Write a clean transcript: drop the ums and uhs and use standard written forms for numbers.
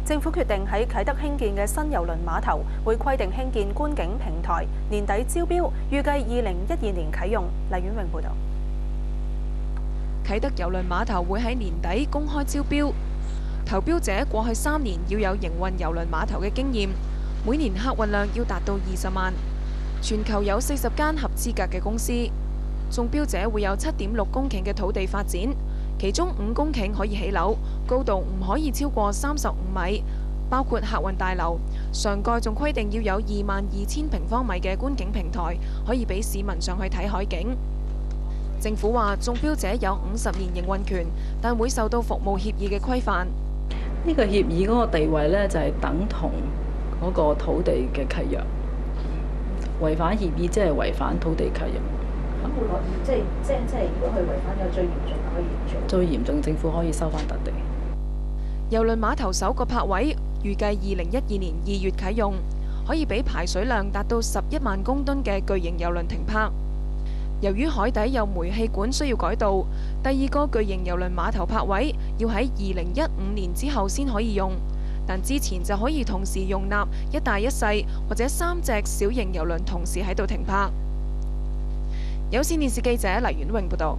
政府決定喺啟德興建嘅新郵輪碼頭會規定興建觀景平台，年底招標，預計2012年啟用。黎婉榮報導。啟德郵輪碼頭會喺年底公開招標，投標者過去3年要有營運郵輪碼頭嘅經驗，每年客運量要達到20萬。全球有40間合資格嘅公司，中標者會有7.6公頃嘅土地發展。其中5公頃可以起樓，高度唔可以超過35米，包括客運大樓。上蓋仲規定要有22,000平方米嘅觀景平台，可以俾市民上去睇海景。政府話中標者有50年營運權，但會受到服務協議嘅規範。呢個協議嗰個地位呢，就係等同嗰個土地嘅契約，違反協議即係違反土地契約。咁會可以即係如果佢違反咗最嚴重可以做？最嚴重政府可以收翻笪地。郵輪碼頭首個泊位預計2012年2月啟用，可以俾排水量達到11萬公噸嘅巨型郵輪停泊。由於海底有煤氣管需要改道，第2個巨型郵輪碼頭泊位要喺2015年之後先可以用，但之前就可以同時容納一大一細或者3隻小型郵輪同時喺度停泊。有線電視記者黎婉榮報導。